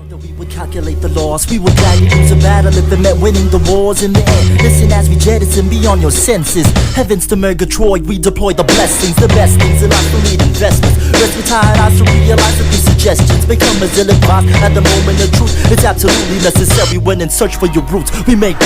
We would calculate the loss, we would gladly lose a battle if it meant winning the wars in the end. Listen as we jettison beyond your senses. Heavens to Murgatroyd, we deploy the blessings, the best things in life to lead investments. Rest with tired eyes to realize that these suggestions become as ill-advised at the moment of truth. It's absolutely necessary when in search for your roots. We make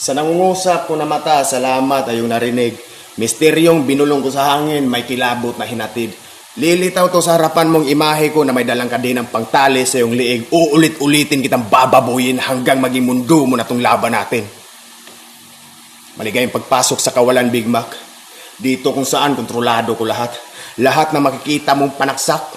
Sa nangungusap ko na mata, salamat ay yung narinig. Misteryong binulong ko sa hangin, may kilabot na hinatid. Lilitaw to sa harapan mong imahe ko na may dalang kadinang pangtali sa iyong liig. Uulit-ulitin kitang bababuyin hanggang maging mundo mo na tong laban natin. Maligayang pagpasok sa kawalan, Big Mac. Dito kung saan kontrolado ko lahat. Lahat na makikita mong panaksak,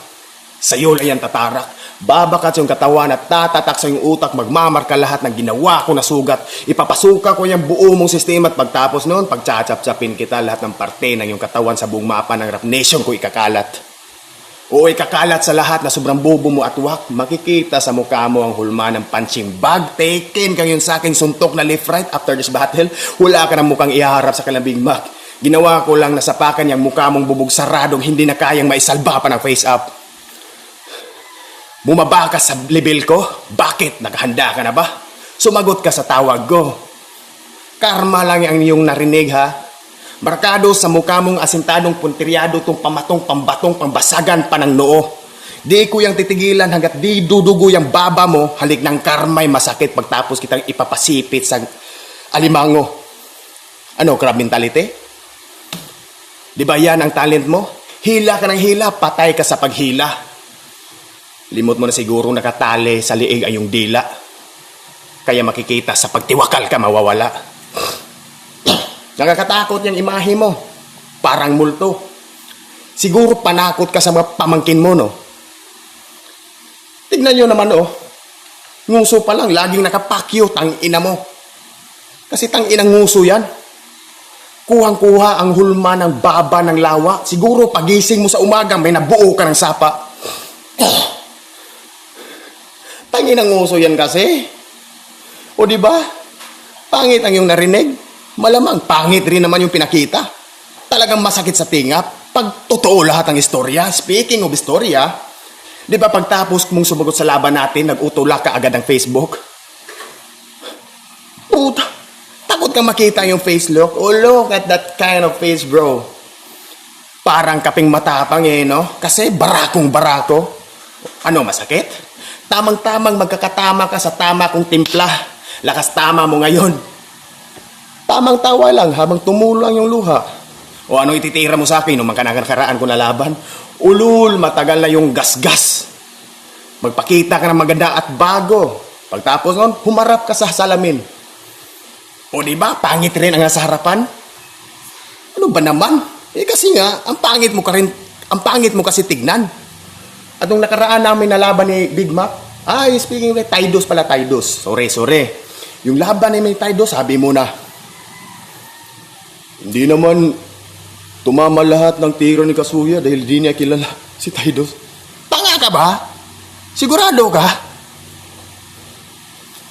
sa'yo lang yan tatarak. Babakat sa iyong katawan at tatatak sa iyong utak, magmamarka lahat ng ginawa ko na sugat. Ipapasuka ko yung buo mong sistema at pagtapos noon, pagtsachap-chapin kita lahat ng parte ng iyong katawan sa buong mapa ng Rap Nation ko ikakalat. Oo, ikakalat sa lahat na sobrang bobo mo at wak. Makikita sa mukha mo ang hulma ng punching bag. Taken kang yun sa aking suntok na left right after this battle. Wala ka ng mukhang ihaharap sa kanilang Big Mac. Ginawa ko lang na sapakan yung mukha mong bubog saradong hindi na kayang maisalba pa ng face up. Bumaba ka sa level ko? Bakit? Naghanda ka na ba? Sumagot ka sa tawag ko. Karma lang ang iyong narinig, ha? Markado sa mukha mong asintadong puntiryado tong pamatong pambatong pambasagan pa ng noo. Di ko yung titigilan hanggat di dudugo yung baba mo, halik ng karma'y masakit pagtapos kitang ipapasipit sa alimango. Ano, crab mentality? Di ba yan ang talent mo? Hila ka ng hila, patay ka sa paghila. Limot mo na siguro nakatali sa liig ay yung dila. Kaya makikita sa pagtiwakal ka mawawala. Nakakatakot yung imahe mo. Parang multo. Siguro panakot ka sa mga pamangkin mo, no? Tignan nyo naman, oh. Nguso pa lang, laging nakapakyo, tang-ina mo. Kasi tang-inang nguso yan. Kuhang-kuha ang hulma ng baba ng lawa. Siguro pagising mo sa umaga, may nabuo ka ng sapa. Tanginang nguso yan kasi. O di ba? Pangit ang iyong narinig. Malamang pangit rin naman yung pinakita. Talagang masakit sa tingap. Pag totoo lahat ang istorya. Speaking of istorya, di ba pagtapos mong sumagot sa laban natin, nag-utulak ka agad ng Facebook? Puta, takot kang makita yung face look. Oh, look at that kind of face, bro. Parang kaping matapang no? Kasi barakong barako. Ano, masakit? Tamang-tamang magkakatama ka sa tama kong timpla. Lakas tama mo ngayon. Tamang tawa lang habang tumulo ang iyong luha. O ano ititira mo sa akin nung magkanakaraan ko na laban? Ulul, matagal na yung gasgas. Magpakita ka ng maganda at bago. Pagtapos nun, humarap ka sa salamin. O diba, pangit rin ang nasa harapan? Ano ba naman? Kasi nga, ang pangit mo kasi tignan. At nung nakaraan namin na laban ni Big Mac, speaking of Taydos pala, Taydos. Sorry. Yung laban ni may Taydos, sabi mo na, hindi naman tumama lahat ng tiro ni Kasuya dahil di niya kilala si Taydos. Tanga ka ba? Sigurado ka?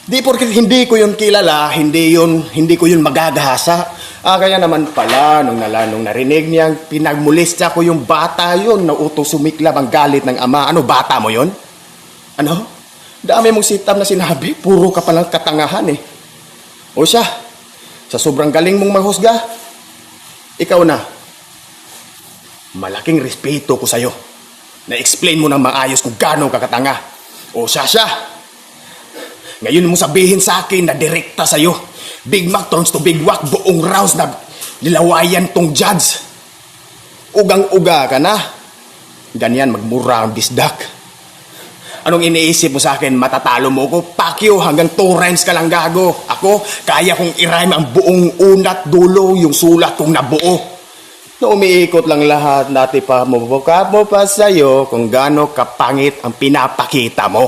Di porket hindi ko yun kilala, hindi ko yun magagahasa. Kaya naman pala, nung narinig niyang pinagmulista ko yung bata yun, nauto sumiklab ang galit ng ama. Ano, bata mo yun? Ano? Dami mong sitab na sinabi, puro ka palang katangahan eh. O siya, sa sobrang galing mong manghusga, ikaw na. Malaking respeto ko sa'yo. Na-explain mo ng maayos kung gaano ka katanga. O siya. Ngayon mo sabihin sa akin na direkta sa'yo. Big Mac turns to Big Wack, buong rounds na nilawayan tong judge. Ugang-uga ka na. Ganyan magmura ang bisdak. Anong iniisip mo sa akin? Matatalo mo ko? Fuck you, hanggang 2 rhymes ka lang gago. Ako, kaya kong i-rhyme ang buong unat dulo, yung sulat kong nabuo. Na umiikot lang lahat, dati pa mabukap mo pa sa'yo kung gaano kapangit ang pinapakita mo.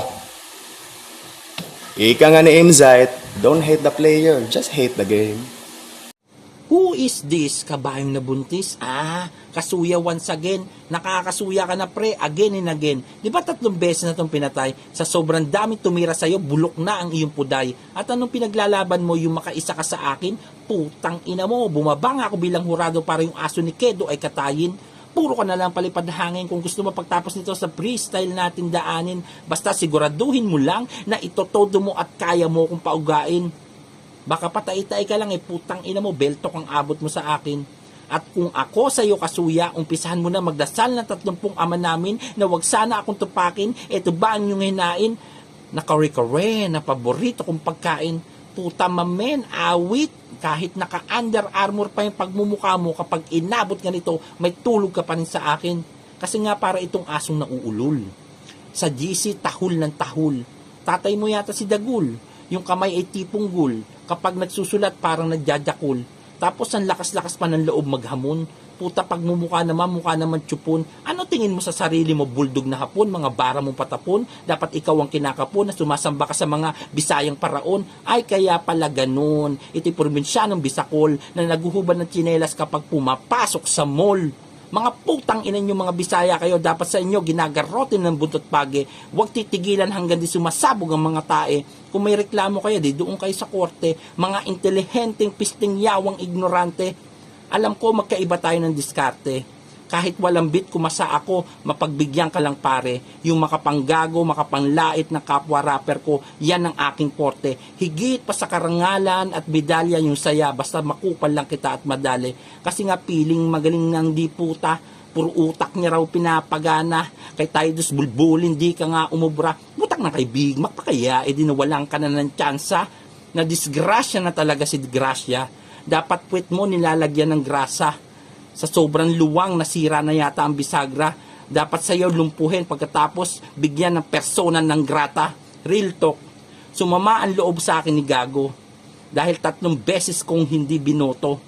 Ika nga ni Insight, don't hate the player, just hate the game. Who is this? Kabayong nabuntis? Kasuya once again. Nakakasuya ka na pre, again and again. Di ba 3 beses na itong pinatay? Sa sobrang daming tumira sa'yo, bulok na ang iyong puday. At anong pinaglalaban mo yung makaisa ka sa akin? Putang ina mo, bumaba nga ako bilang hurado para yung aso ni Kedo ay katayin. Puro ka na lang palipad hangin kung gusto mo pagtapos nito sa freestyle natin daanin. Basta siguraduhin mo lang na ito todo mo at kaya mo kung paugain. Baka patay-tay ka lang putang ina mo, beltok ang abot mo sa akin. At kung ako sa iyo kasuya, umpisahan mo na magdasal ng 30 ama namin na wag sana akong tupakin, eto ba ang iyong hinain? Nakare-kare, na paborito kong pagkain. Puta mamen, awit, kahit naka-under armor pa yung pagmumukha mo, kapag inabot nga nito, may tulog ka pa rin sa akin. Kasi nga para itong asong nauulol. Sa GC, tahul ng tahul. Tatay mo yata si Dagul. Yung kamay ay tipong gul. Kapag nagsusulat parang nagjajakul. Tapos ang lakas-lakas pa ng loob maghamon. Puta pagmumukha naman, mukha naman tsupon. Ano tingin mo sa sarili mo, buldog na hapon, mga bara mong patapon? Dapat ikaw ang kinakapon na sumasamba ka sa mga Bisayang paraon. Ay kaya pala ganun. Ito'y probinsyanong Bisakol na naguhubad ng tsinelas kapag pumapasok sa mall. Mga putang ina nyo mga Bisaya kayo, dapat sa inyo ginagarotin ng buntot pagi. Huwag titigilan hanggang di sumasabog ang mga tae. Kung may reklamo kayo, di doon kayo sa korte. Mga intelihenteng pisting yawang ignorante. Alam ko magkaiba tayo ng diskarte. Kahit walang bit kumasa ako, mapagbigyan ka lang pare. Yung makapanggago, makapanglait na kapwa rapper ko, yan ang aking porte. Higit pa sa karangalan at medalya yung saya, basta makupal lang kita at madali. Kasi nga piling magaling ng di puta, puro utak niya raw pinapagana. Kay Tidus bulbulin, di ka nga umubra. Butak na kay Big Mac pa kaya, di nawalan ka na ng tsansa. Na disgrasya na talaga si Gracia. Dapat puwet mo nilalagyan ng grasa. Sa sobrang luwang nasira na yata ang bisagra. Dapat sa'yo lumpuhin pagkatapos bigyan ng persona ng grata. Real talk. Sumama ang loob sa akin ni Gago. Dahil 3 beses kong hindi binoto.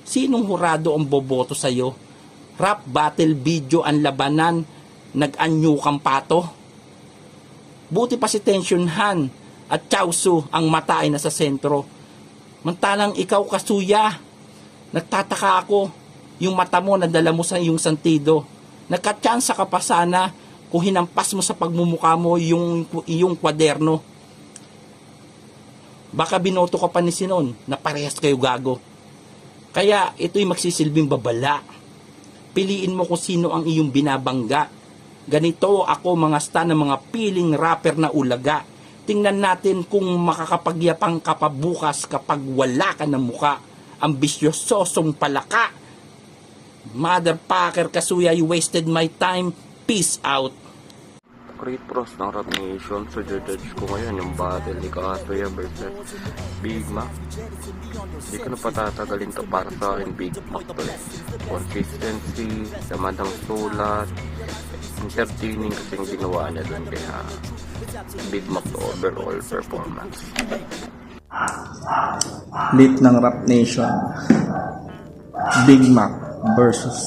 Sinong hurado ang boboto sa'yo? Rap battle video ang labanan. Nag-anyo kang pato. Buti pa si Tension Han at Chowsu ang mata ay nasa sentro. Mantalang ikaw kasuya. Nagtataka ako. Yung mata mo, nadala mo sa iyong santido. Nagkatsansa ka pa sana kung hinampas mo sa pagmumukha mo yung iyong kwaderno. Baka binoto ka pa ni Sinon na parehas kayo gago. Kaya ito'y magsisilbing babala. Piliin mo kung sino ang iyong binabangga. Ganito ako mga stan ng mga piling rapper na ulaga. Tingnan natin kung makakapagyapang ka pa bukas kapag wala ka ng muka. Ambisyososong palaka. Motherfucker kasuya, you wasted my time. Peace out. Great pros ng Rap Nation. So judge ko ngayon yung battle ni Kasuya versus Big Mac. Hindi ko na patatagalin to para sa akin. Big Mac to consistency, laman ng sulat, entertaining kasi yung ginawa niya dun. Kaya Big Mac to overall performance. Lit ng Rap Nation, Big Mac versus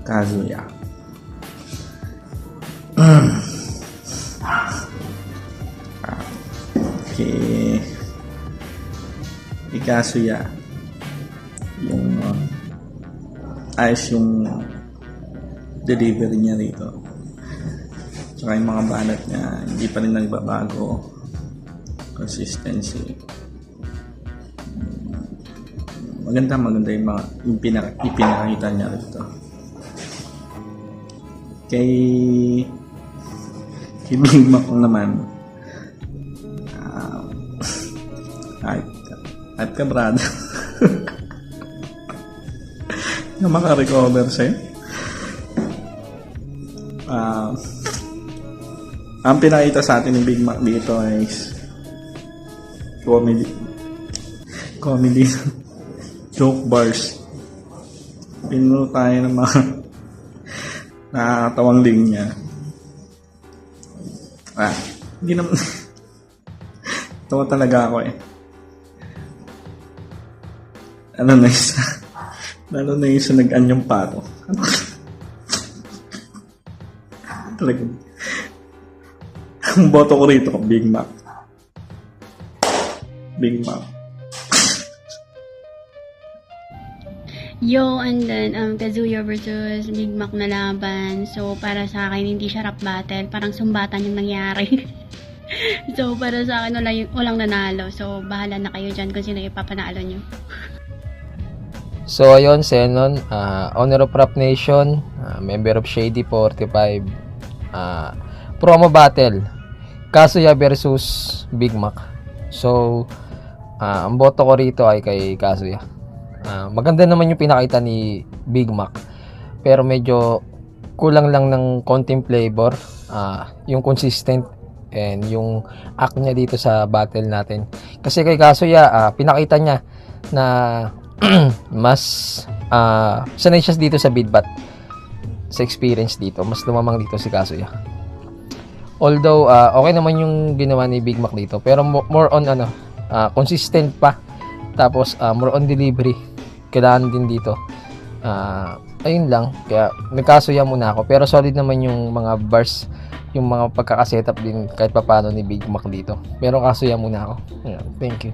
Kazuya. Okay. Kazuya, yung ayos yung delivery niya rito. Tsaka yung mga banat niya, hindi pa rin nagbabago. Consistency. Maganda yung mga ipinakita niya rito. Kay Big Mac naman, hype ka brad. Na makarecover sa'yo. Ang pinakita sa atin ng Big Mac dito is comedy joke bars. Pinuno tayo ng mga nakakatawang linya. Hindi naman. Tawa talaga ako eh. Ano na isa? Lalo na isa nag-anyong pato. Talaga. Ang boto ko rito, Big Mac. Big Mac. Yo, and then, Kazuya versus Big Mac na laban. So, para sa akin, hindi siya rap battle. Parang sumbatan yung nangyari. So, para sa akin, walang nanalo. So, bahala na kayo dyan kung sino ipapanalo nyo. So ayun, Zenon, owner of Rap Nation, member of Shady 45, promo battle, Kazuya versus Big Mac. So, ang boto ko rito ay kay Kazuya. Maganda naman yung pinakita ni Big Mac, pero medyo kulang lang ng konting flavor, yung consistent and yung act niya dito sa battle natin. Kasi kay Kazuya, pinakita niya na mas sanay siya dito sa beatbat, sa experience dito, mas lumamang dito si Kazuya. Although okay naman yung ginawa ni Big Mac dito, pero more on consistent pa, tapos more on delivery kailangan din dito. Ayun lang, kaya nagkasuya muna ako, pero solid naman yung mga bars, yung mga pagkakasetup din kahit papaano ni Big Mac dito, pero kasuya muna ako. Thank you.